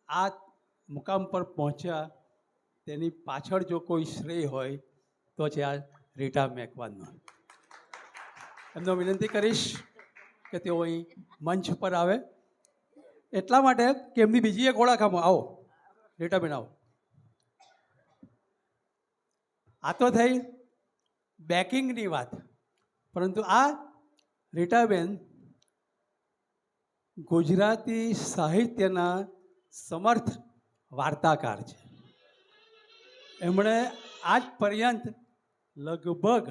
આ મુકામ પર પહોંચ્યા તેની પાછળ જો કોઈ શ્રેય હોય તો છે આ રીટા મેકવાનનો. એમનો વિનંતી કરીશ કે તેઓ અહીં મંચ પર આવે, એટલા માટે કે એમની બીજી એક ઓળખ આમાં આવો રીટાબેન આવો. આ તો થઈ બેકિંગની વાત, પરંતુ આ રીટાબેન ગુજરાતી સાહિત્યના સમર્થ વાર્તાકાર છે. એમણે આજ પર્યંત લગભગ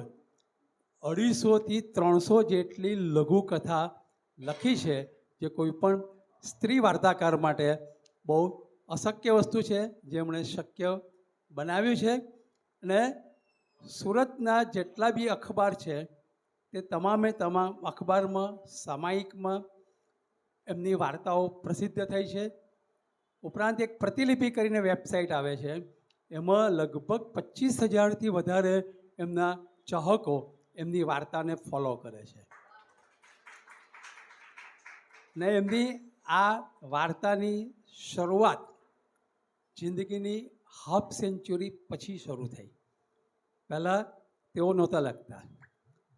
250થી 300 જેટલી લઘુકથા લખી છે, જે કોઈ પણ સ્ત્રી વાર્તાકાર માટે બહુ અશક્ય વસ્તુ છે, જે એમણે શક્ય બનાવ્યું છે. અને સુરતના જેટલા બી અખબાર છે તે તમામે તમામ અખબારમાં સામાયિકમાં એમની વાર્તાઓ પ્રસિદ્ધ થઈ છે. ઉપરાંત એક પ્રતિલિપિ કરીને વેબસાઇટ આવે છે, એમાં લગભગ 25,000થી વધારે એમના ચાહકો એમની વાર્તાને ફોલો કરે છે. ને એમની આ વાર્તાની શરૂઆત જિંદગીની હાફ સેન્ચુરી પછી શરૂ થઈ. પહેલાં તેઓ નહોતા લખતા.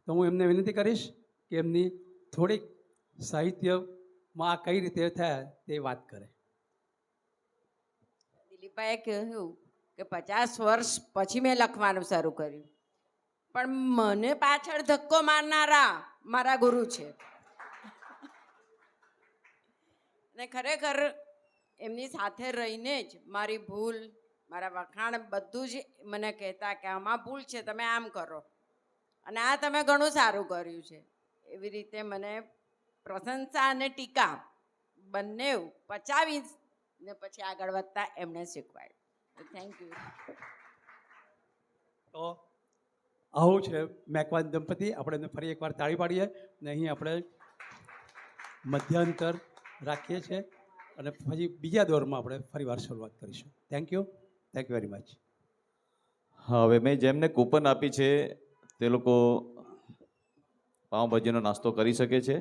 તો હું એમને વિનંતી કરીશ કે એમની થોડીક સાહિત્યમાં કઈ રીતે થયા તે વાત કરે. દિલીપભાઈએ કહ્યું કે 50 વર્ષ પછી મેં લખવાનું શરૂ કર્યું, પણ મને પાછળ ધક્કો મારનારા મારા ગુરુ છે. ને ખરેખર એમની સાથે રહીને જ મારી ભૂલ, મારા વખાણ બધું જ મને કહેતા કે આમાં ભૂલ છે, તમે આમ કરો, અને આ તમે ઘણું સારું કર્યું છે. એવી રીતે મને પ્રશંસા અને ટીકા બંને પચાવી ને પછી આગળ વધતા એમણે શીખવાડ્યું. Thank you. તો આવું છે મેકવાન દંપતી. આપણે એમને ફરી એકવાર તાળી પાડીએ ને અહીં આપણે મધ્યાંતર રાખીએ છીએ અને પછી બીજા દોરમાં આપણે ફરીવાર શરૂઆત કરીશું. Thank you very much. હા, હવે મેં જેમને કૂપન આપી છે તે લોકો પાઉંભાજીનો નાસ્તો કરી શકે છે.